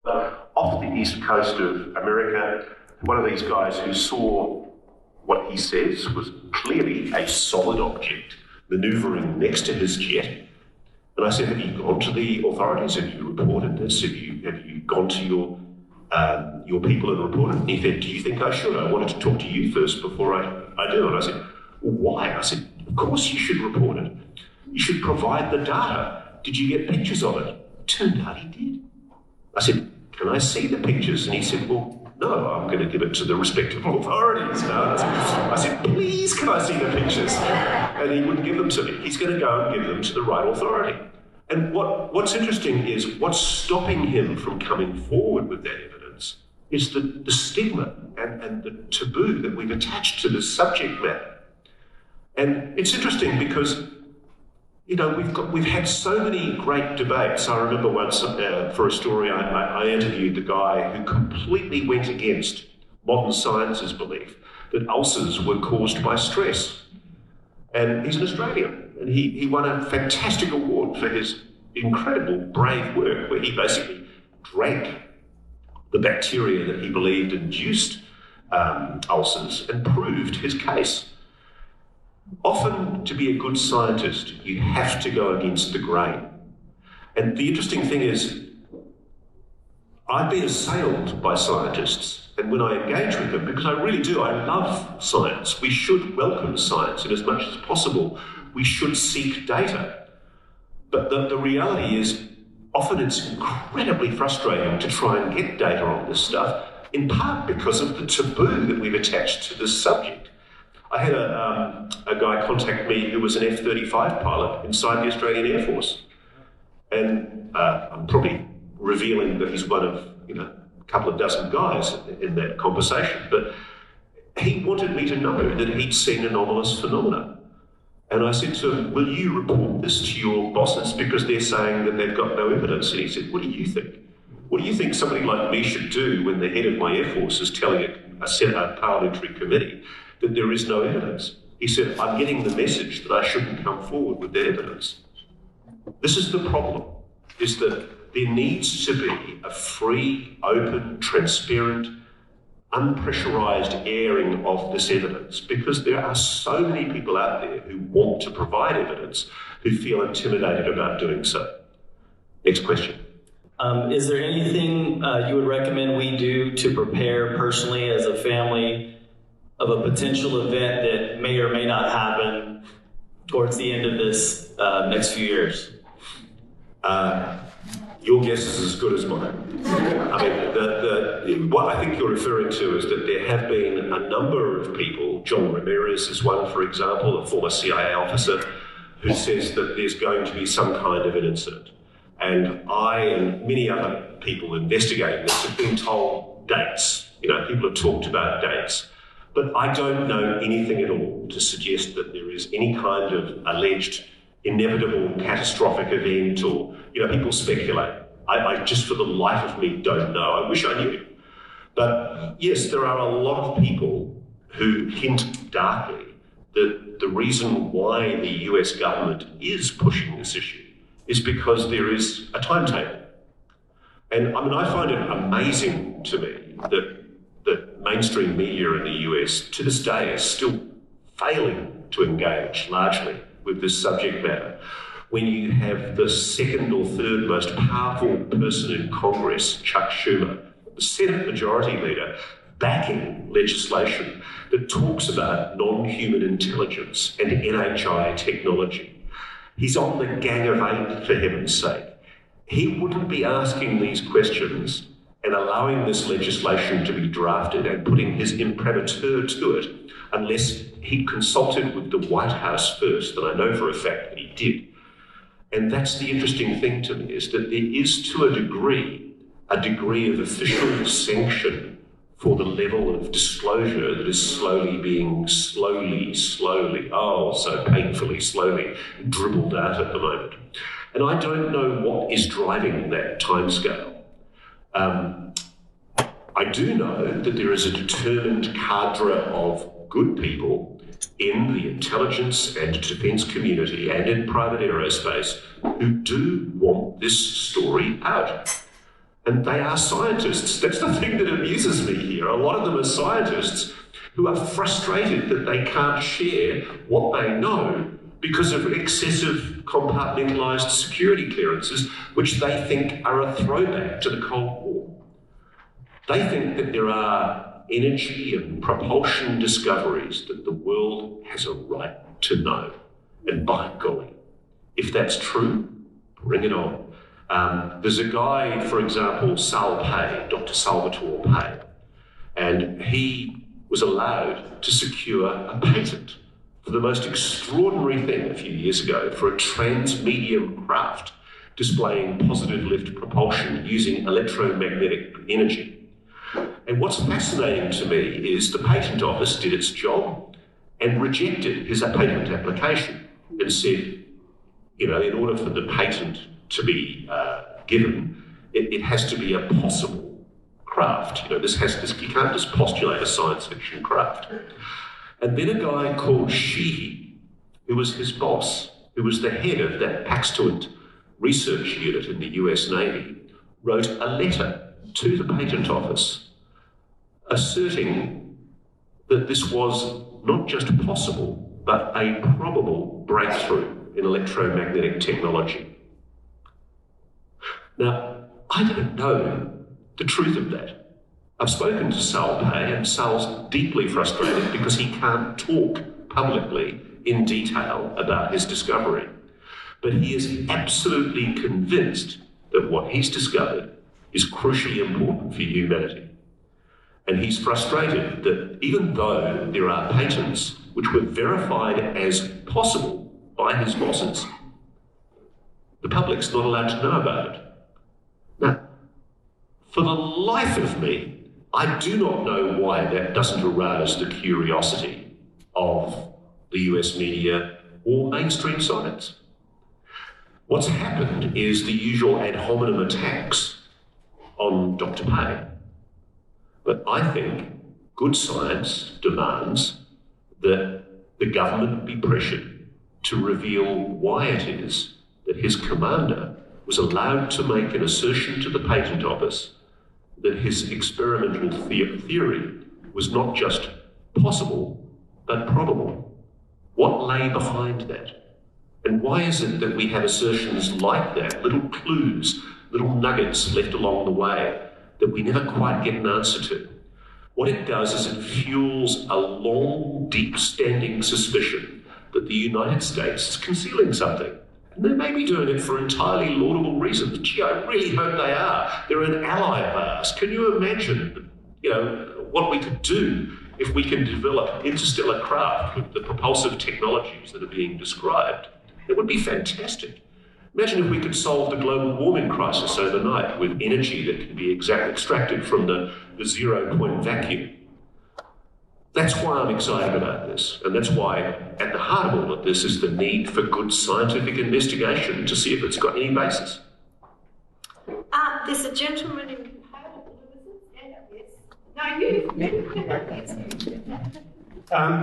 Off the east coast of America, one of these guys who saw what he says was clearly a solid object manoeuvring next to his jet. And I said, have you gone to the authorities? Have you reported this? Have you gone to your people and reported? And he said, do you think I should? I wanted to talk to you first before I do. And I said, well, why? I said, of course you should report it. You should provide the data. Did you get pictures of it? Turned out he did. I said, can I see the pictures? And he said, well, no, I'm going to give it to the respective authorities now. I said, please, can I see the pictures? And he wouldn't give them to me. He's going to go and give them to the right authority. And what's interesting is what's stopping him from coming forward with that evidence is the stigma and the taboo that we've attached to this subject matter. And it's interesting because, you know, we've had so many great debates. I remember once for a story I interviewed the guy who completely went against modern science's belief that ulcers were caused by stress. And he's an Australian, and he won a fantastic award for his incredible brave work where he basically drank the bacteria that he believed induced ulcers and proved his case. Often, to be a good scientist, you have to go against the grain. And the interesting thing is, I've been assailed by scientists, and when I engage with them, because I really do, I love science. We should welcome science, and as much as possible, we should seek data. But the reality is, often it's incredibly frustrating to try and get data on this stuff, in part because of the taboo that we've attached to this subject. I had a guy contact me who was an F-35 pilot inside the Australian Air Force. And I'm probably revealing that he's one of, a couple of dozen guys in that conversation. But he wanted me to know that he'd seen anomalous phenomena. And I said to him, will you report this to your bosses because they're saying that they've got no evidence? And he said, what do you think? What do you think somebody like me should do when the head of my Air Force is telling a parliamentary committee that there is no evidence? He said, I'm getting the message that I shouldn't come forward with the evidence. This is the problem, is that there needs to be a free, open, transparent, unpressurised airing of this evidence, because there are so many people out there who want to provide evidence who feel intimidated about doing so. Next question. Is there anything you would recommend we do to prepare personally as a family of a potential event that may or may not happen towards the end of this next few years? Your guess is as good as mine. I mean, what I think you're referring to is that there have been a number of people, John Ramirez is one, for example, a former CIA officer, who says that there's going to be some kind of an incident. And I and many other people investigating this have been told dates. People have talked about dates. But I don't know anything at all to suggest that there is any kind of alleged inevitable catastrophic event or, people speculate. I just for the life of me don't know. I wish I knew. But yes, there are a lot of people who hint darkly that the reason why the US government is pushing this issue is because there is a timetable. And I find it amazing to me that mainstream media in the US to this day is still failing to engage largely with this subject matter. When you have the second or third most powerful person in Congress, Chuck Schumer, the Senate Majority Leader, backing legislation that talks about non-human intelligence and NHI technology. He's on the Gang of Eight, for heaven's sake. He wouldn't be asking these questions and allowing this legislation to be drafted and putting his imprimatur to it unless he consulted with the White House first, and I know for a fact that he did. And that's the interesting thing to me, is that there is, to a degree of official sanction for the level of disclosure that is being slowly, so painfully slowly dribbled out at the moment. And I don't know what is driving that timescale. I do know that there is a determined cadre of good people in the intelligence and defence community and in private aerospace who do want this story out. And they are scientists. That's the thing that amuses me here. A lot of them are scientists who are frustrated that they can't share what they know because of excessive compartmentalised security clearances, which they think are a throwback to the Cold War. They think that there are energy and propulsion discoveries that the world has a right to know. And by golly, if that's true, bring it on. There's a guy, for example, Sal Pei, Dr. Salvatore Pei, and he was allowed to secure a patent for the most extraordinary thing a few years ago for a transmedium craft displaying positive lift propulsion using electromagnetic energy. And what's fascinating to me is the patent office did its job and rejected his patent application and said, you know, in order for the patent to be given, it has to be a possible craft. You know, you can't just postulate a science fiction craft. And then a guy called Sheehy, who was his boss, who was the head of that Paxton research unit in the US Navy, wrote a letter to the patent office asserting that this was not just possible, but a probable breakthrough in electromagnetic technology. Now, I don't know the truth of that. I've spoken to Sal Pei, and Sal's deeply frustrated because he can't talk publicly in detail about his discovery. But he is absolutely convinced that what he's discovered is crucially important for humanity. And he's frustrated that even though there are patents which were verified as possible by his bosses, the public's not allowed to know about it. Now, for the life of me, I do not know why that doesn't arouse the curiosity of the US media or mainstream science. What's happened is the usual ad hominem attacks on Dr. Pei. But I think good science demands that the government be pressured to reveal why it is that his commander was allowed to make an assertion to the patent office that his experimental theory was not just possible, but probable. What lay behind that? And why is it that we have assertions like that, little clues, little nuggets left along the way that we never quite get an answer to? What it does is it fuels a long, deep-standing suspicion that the United States is concealing something. And they may be doing it for entirely laudable reasons. Gee, I really hope they are. They're an ally of ours. Can you imagine, what we could do if we can develop interstellar craft with the propulsive technologies that are being described? It would be fantastic. Imagine if we could solve the global warming crisis overnight with energy that can be extracted from the zero-point vacuum. That's why I'm excited about this, and that's why at the heart of all of this is the need for good scientific investigation to see if it's got any basis. There's a gentleman in pale blue, yes. No, you.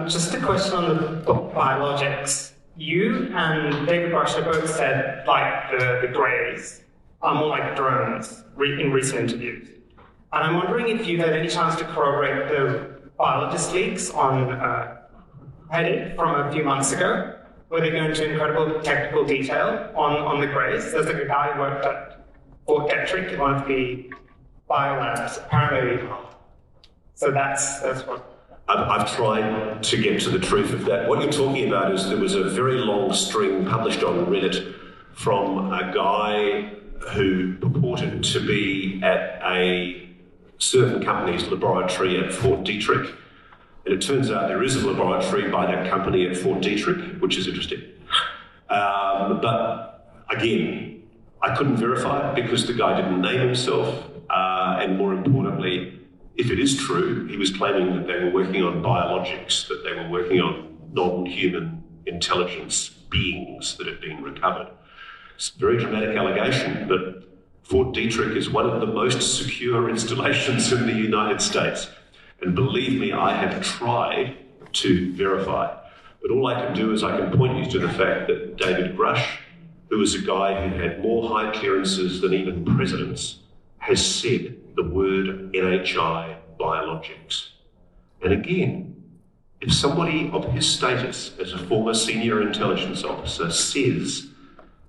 Just a question on the biologics. You and David Grush have both said, like, the greys are more like drones in recent interviews. And I'm wondering if you've had any chance to corroborate the biologist leaks on Reddit from a few months ago, where they go into incredible technical detail on the greys. There's like a guy who worked at Fort Detrick in one of the biolabs, apparently. So that's what. I've tried to get to the truth of that. What you're talking about is there was a very long string published on Reddit from a guy who purported to be at a certain company's laboratory at Fort Detrick. And it turns out there is a laboratory by that company at Fort Detrick, which is interesting. But again, I couldn't verify it because the guy didn't name himself. And more importantly, if it is true, he was claiming that they were working on biologics, that they were working on non-human intelligence beings that had been recovered. It's a very dramatic allegation, but Fort Detrick is one of the most secure installations in the United States. And believe me, I have tried to verify. But all I can do is I can point you to the fact that David Grush, who was a guy who had more high clearances than even presidents, has said the word NHI Biologics. And again, if somebody of his status as a former senior intelligence officer says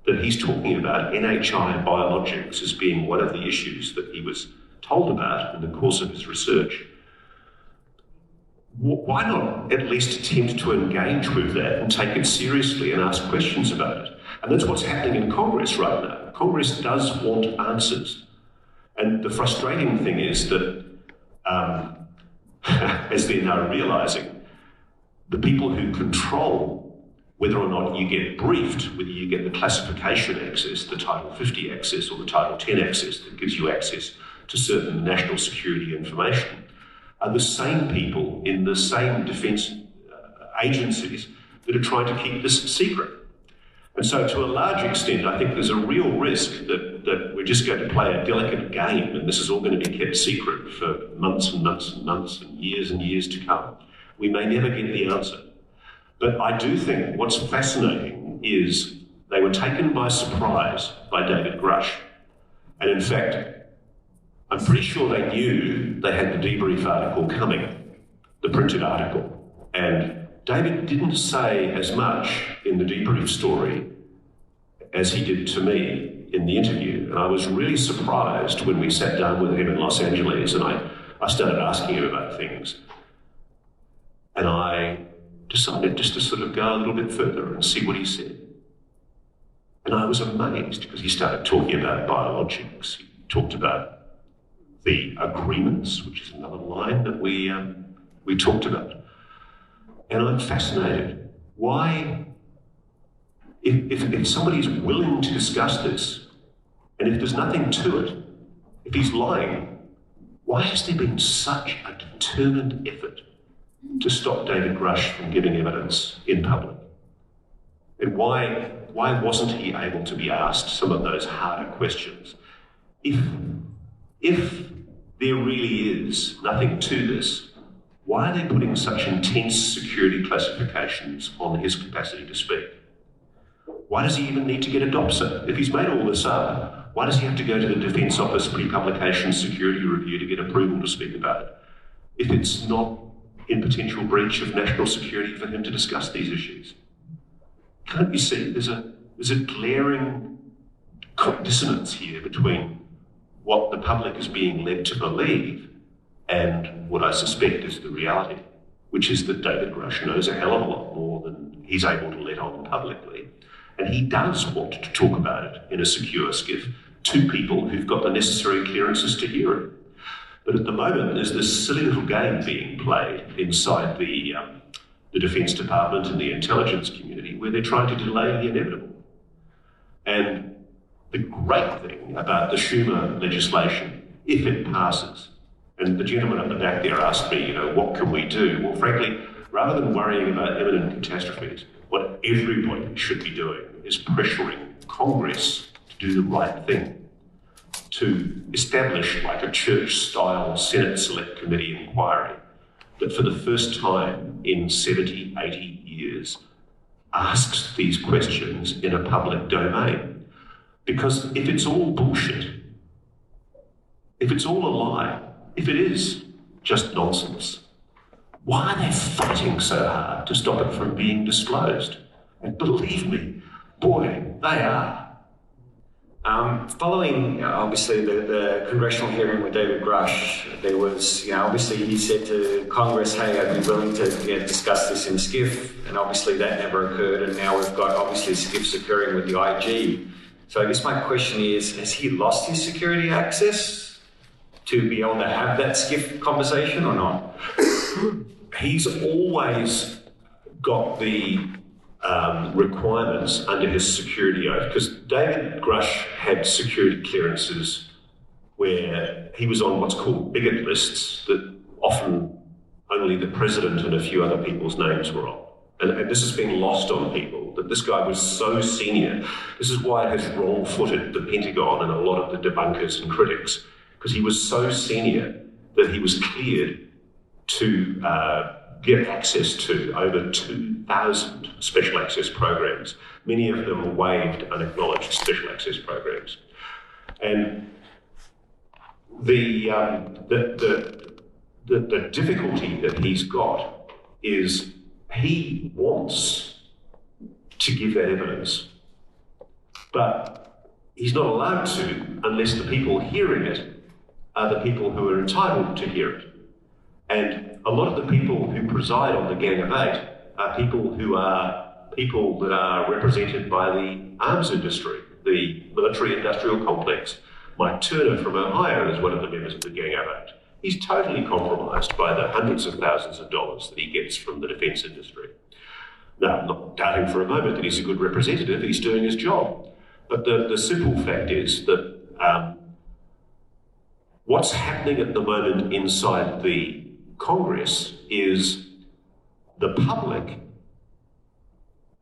that he's talking about NHI Biologics as being one of the issues that he was told about in the course of his research, why not at least attempt to engage with that and take it seriously and ask questions about it? And that's what's happening in Congress right now. Congress does want answers. And the frustrating thing is that, as they're now realising, the people who control whether or not you get briefed, whether you get the classification access, the Title 50 access or the Title 10 access that gives you access to certain national security information, are the same people in the same defence agencies that are trying to keep this secret. And so to a large extent, I think there's a real risk that we're just going to play a delicate game and this is all going to be kept secret for months and months and months and years to come. We may never get the answer. But I do think what's fascinating is they were taken by surprise by David Grush. And in fact, I'm pretty sure they knew they had the debrief article coming, the printed article. And David didn't say as much in the debrief story as he did to me in the interview. And I was really surprised when we sat down with him in Los Angeles and I started asking him about things. And I decided just to sort of go a little bit further and see what he said. And I was amazed because he started talking about biologics. He talked about the agreements, which is another line that we talked about. And I'm fascinated. Why, if somebody's willing to discuss this, and if there's nothing to it, if he's lying, why has there been such a determined effort to stop David Grush from giving evidence in public? And why wasn't he able to be asked some of those harder questions? If there really is nothing to this, why are they putting such intense security classifications on his capacity to speak? Why does he even need to get a DOPSA? If he's made all this up, why does he have to go to the Defence Office pre-publication security review to get approval to speak about it? If it's not in potential breach of national security for him to discuss these issues. Can't you see there's a glaring dissonance here between what the public is being led to believe and what I suspect is the reality, which is that David Grush knows a hell of a lot more than he's able to let on publicly. And he does want to talk about it in a secure skiff to people who've got the necessary clearances to hear it. But at the moment, there's this silly little game being played inside the Defence Department and the intelligence community where they're trying to delay the inevitable. And the great thing about the Schumer legislation, if it passes, and the gentleman at the back there asked me, what can we do? Well, frankly, rather than worrying about imminent catastrophes, what everybody should be doing is pressuring Congress to do the right thing, to establish like a church-style Senate Select Committee inquiry that for the first time in 70, 80 years asks these questions in a public domain. Because if it's all bullshit, if it's all a lie, if it is just nonsense, why are they fighting so hard to stop it from being disclosed? And believe me, boy, they are. Following, obviously, the congressional hearing with David Grush, there was, obviously he said to Congress, hey, I'd be willing to discuss this in SCIF, and obviously that never occurred, and now we've got, obviously, SCIFs occurring with the IG. So I guess my question is, has he lost his security access to be able to have that SCIF conversation or not? He's always got the requirements under his security oath, because David Grush had security clearances where he was on what's called bigot lists that often only the president and a few other people's names were on. And this has been lost on people, that this guy was so senior. This is why it has wrong-footed the Pentagon and a lot of the debunkers and critics, because he was so senior that he was cleared to get access to over 2,000 special access programs. Many of them waived, unacknowledged special access programs. And the difficulty that he's got is he wants to give that evidence, but he's not allowed to unless the people hearing it are the people who are entitled to hear it. And a lot of the people who preside on the Gang of Eight are people that are represented by the arms industry, the military-industrial complex. Mike Turner from Ohio is one of the members of the Gang of Eight. He's totally compromised by the hundreds of thousands of dollars that he gets from the defence industry. Now, I'm not doubting for a moment that he's a good representative, he's doing his job. But the simple fact is that what's happening at the moment inside the Congress is the public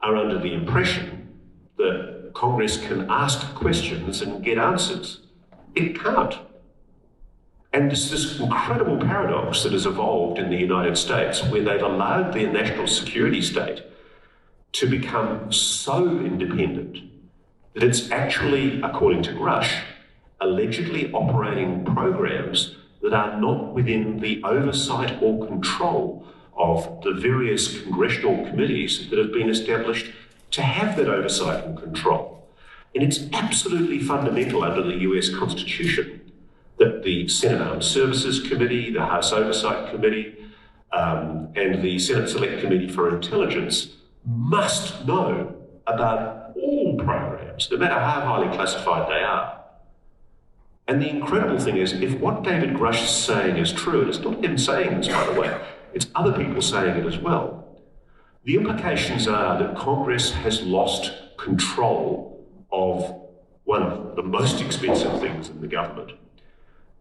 are under the impression that Congress can ask questions and get answers. It can't. And there's this incredible paradox that has evolved in the United States where they've allowed their national security state to become so independent that it's actually, according to Grush, allegedly operating programs that are not within the oversight or control of the various congressional committees that have been established to have that oversight and control. And it's absolutely fundamental under the US Constitution that the Senate Armed Services Committee, the House Oversight Committee, and the Senate Select Committee for Intelligence must know about all programs, no matter how highly classified they are. And the incredible thing is, if what David Grush is saying is true, and it's not him saying this, by the way, it's other people saying it as well, the implications are that Congress has lost control of one of the most expensive things in the government,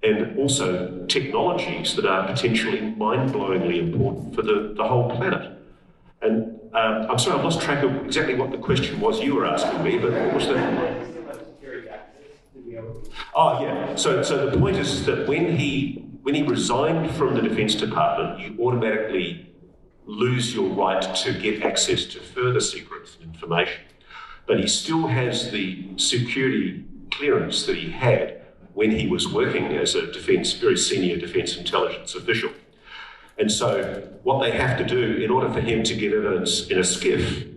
and also technologies that are potentially mind-blowingly important for the whole planet. And I'm sorry, I've lost track of exactly what the question was you were asking me, but what was the... Oh, yeah. So the point is that when he resigned from the Defence Department, you automatically lose your right to get access to further secrets and information. But he still has the security clearance that he had when he was working as a very senior defence intelligence official. And so what they have to do in order for him to give evidence in a SCIF,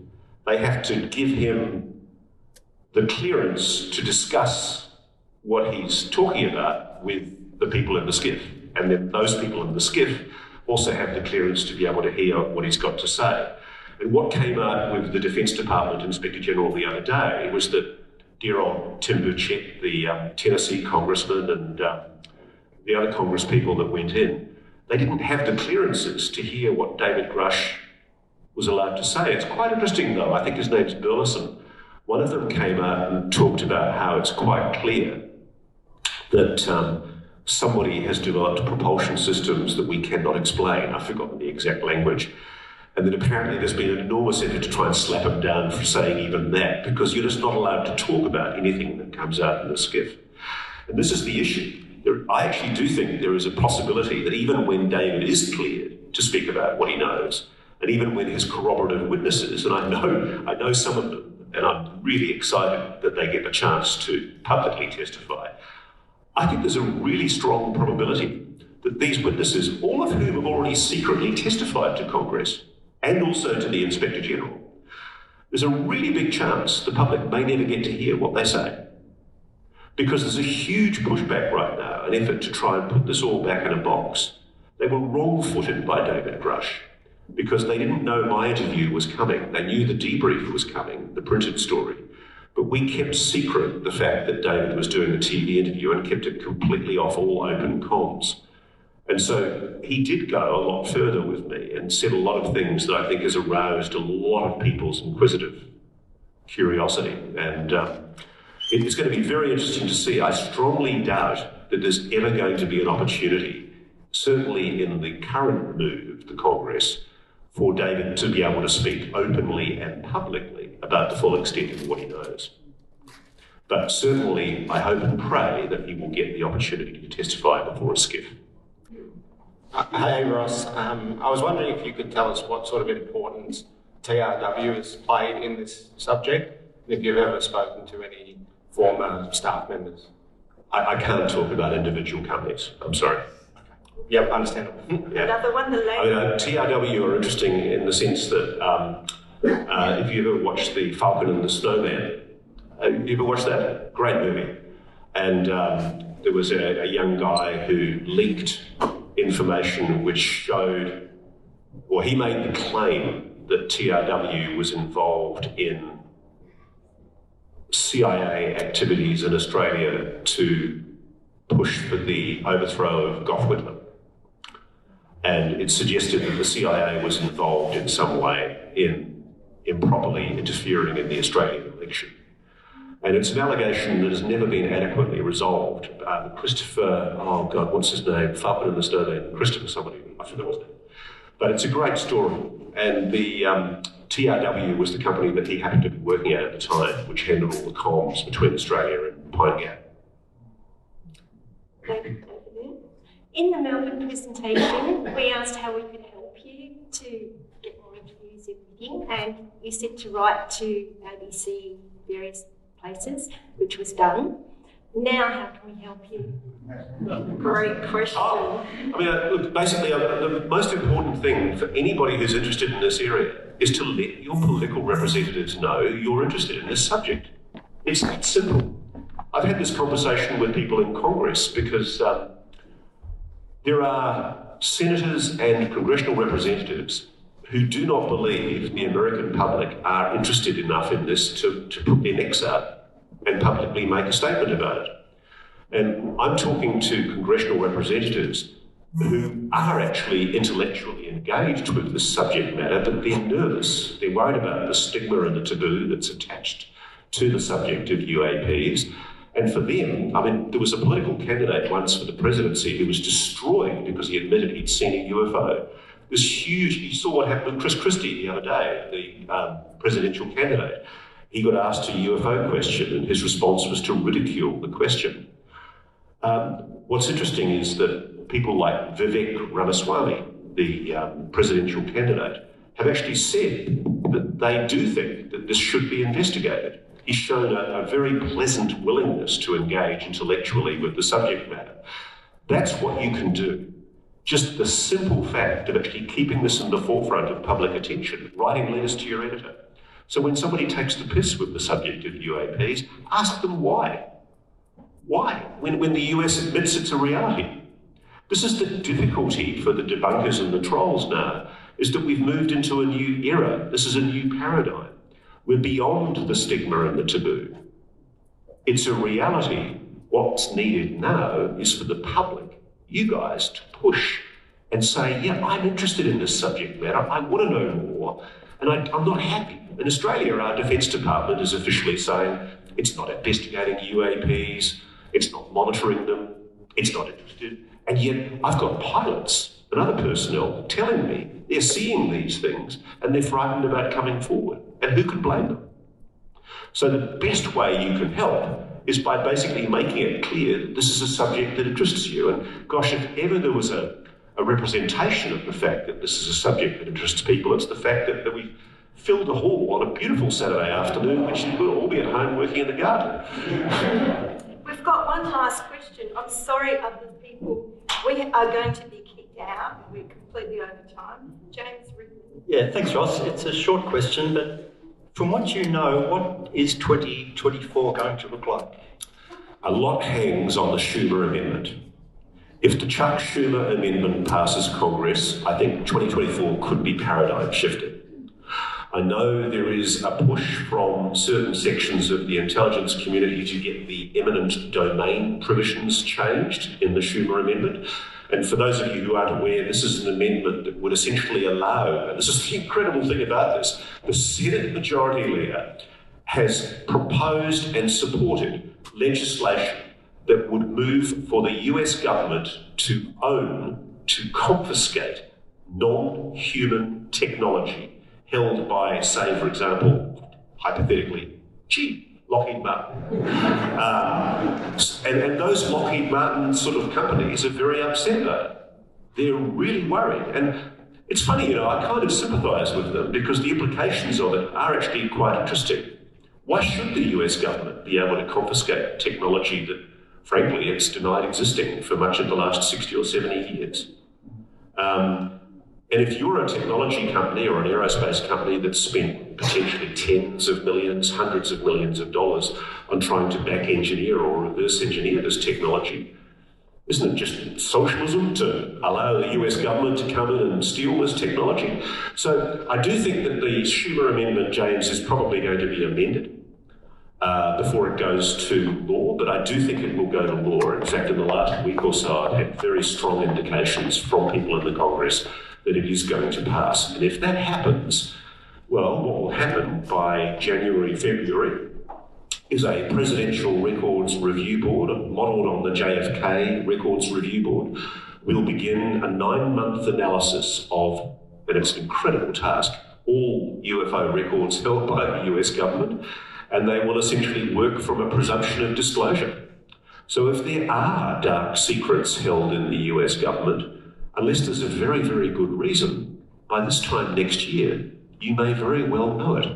they have to give him the clearance to discuss what he's talking about with the people in the SCIF. And then those people in the SCIF also have the clearance to be able to hear what he's got to say. And what came out with the Defence Department Inspector General the other day was that dear old Tim Burchett, the Tennessee congressman, and the other Congress people that went in, they didn't have the clearances to hear what David Grush was allowed to say. It's quite interesting, though. I think his name's Burleson. One of them came out and talked about how it's quite clear that somebody has developed propulsion systems that we cannot explain. I've forgotten the exact language. And that apparently there's been an enormous effort to try and slap him down for saying even that, because you're just not allowed to talk about anything that comes out in the SCIF. And this is the issue. I actually do think there is a possibility that even when David is cleared to speak about what he knows, and even when his corroborative witnesses, and I know some of them, and I'm really excited that they get the chance to publicly testify, I think there's a really strong probability that these witnesses, all of whom have already secretly testified to Congress and also to the Inspector General, there's a really big chance the public may never get to hear what they say. Because there's a huge pushback right now, an effort to try and put this all back in a box. They were wrong-footed by David Grush because they didn't know my interview was coming. They knew the debrief was coming, the printed story. But we kept secret the fact that David was doing a TV interview and kept it completely off all open comms. And so he did go a lot further with me and said a lot of things that I think has aroused a lot of people's inquisitive curiosity. And it's going to be very interesting to see. I strongly doubt that there's ever going to be an opportunity, certainly in the current move of the Congress, for David to be able to speak openly and publicly about the full extent of what he knows. But certainly, I hope and pray that he will get the opportunity to testify before a SCIF. Hey Ross, I was wondering if you could tell us what sort of importance TRW has played in this subject, and if you've ever spoken to any former staff members. I can't talk about individual companies. I'm sorry. Yep, understandable. Yeah. Another one, the I mean, TRW are interesting in the sense that if you ever watched The Falcon and the Snowman, you ever watched that? Great movie. And there was a young guy who leaked information which showed, or he made the claim that TRW was involved in CIA activities in Australia to push for the overthrow of Gough Whitlam. And it suggested that the CIA was involved in some way in improperly interfering in the Australian election. And it's an allegation that has never been adequately resolved. Christopher, oh God, what's his name? Falcon and the Snowman. Christopher somebody, I forget his name. But it's a great story. And the TRW was the company that he happened to be working at the time, which handled all the comms between Australia and Pine Gap. In the Melbourne presentation, we asked how we could help you to get more interviews, everything, and you said to write to ABC various places, which was done. Now, how can we help you? Great question. Oh, I mean, look, basically, the most important thing for anybody who's interested in this area is to let your political representatives know you're interested in this subject. It's that simple. I've had this conversation with people in Congress because there are senators and congressional representatives who do not believe the American public are interested enough in this to put their necks out and publicly make a statement about it. And I'm talking to congressional representatives who are actually intellectually engaged with this subject matter, but they're nervous. They're worried about the stigma and the taboo that's attached to the subject of UAPs. And for them, I mean, there was a political candidate once for the presidency who was destroyed because he admitted he'd seen a UFO. This huge, you saw what happened with Chris Christie the other day, the presidential candidate. He got asked a UFO question and his response was to ridicule the question. What's interesting is that people like Vivek Ramaswamy, the presidential candidate, have actually said that they do think that this should be investigated. He's shown a very pleasant willingness to engage intellectually with the subject matter. That's what you can do. Just the simple fact of actually keeping this in the forefront of public attention, writing letters to your editor. So when somebody takes the piss with the subject of UAPs, ask them why. Why? When the US admits it's a reality. This is the difficulty for the debunkers and the trolls now, is that we've moved into a new era. This is a new paradigm. We're beyond the stigma and the taboo. It's a reality. What's needed now is for the public, you guys, to push and say, yeah, I'm interested in this subject matter. I want to know more. And I'm not happy. In Australia, our Defence Department is officially saying it's not investigating UAPs, it's not monitoring them, it's not interested. And yet I've got pilots and other personnel telling me they're seeing these things and they're frightened about coming forward. And who could blame them? So the best way you can help is by basically making it clear that this is a subject that interests you. And gosh, if ever there was a representation of the fact that this is a subject that interests people, it's the fact that we filled a hall on a beautiful Saturday afternoon when you could all be at home working in the garden. We've got one last question. I'm sorry, other people. We are going to be kicked out. We're completely over time. James Rickman. Yeah, thanks, Ross. It's a short question, but from what you know, what is 2024 going to look like? A lot hangs on the Schumer amendment. If the Chuck Schumer amendment passes Congress, I think 2024 could be paradigm shifted. I know there is a push from certain sections of the intelligence community to get the eminent domain provisions changed in the Schumer amendment. And for those of you who aren't aware, this is an amendment that would essentially allow, and this is the incredible thing about this, the Senate Majority Leader has proposed and supported legislation that would move for the US government to own, to confiscate non-human technology held by, say, for example, hypothetically, Lockheed Martin. And those Lockheed Martin sort of companies are very upset about it. They're really worried. And it's funny, I kind of sympathise with them because the implications of it are actually quite interesting. Why should the US government be able to confiscate technology that frankly, it's denied existing for much of the last 60 or 70 years. And if you're a technology company or an aerospace company that's spent potentially tens of millions, hundreds of millions of dollars on trying to back engineer or reverse engineer this technology, isn't it just socialism to allow the US government to come in and steal this technology? So I do think that the Schumer Amendment, James, is probably going to be amended before it goes to law, but I do think it will go to law. In fact, in the last week or so, I've had very strong indications from people in the Congress that it is going to pass. And if that happens, well, what will happen by January, February is a presidential records review board, modelled on the JFK records review board, will begin a 9-month analysis of, and it's an incredible task, all UFO records held by the US government, and they will essentially work from a presumption of disclosure. So if there are dark secrets held in the US government, unless there's a very, very good reason, by this time next year, you may very well know it.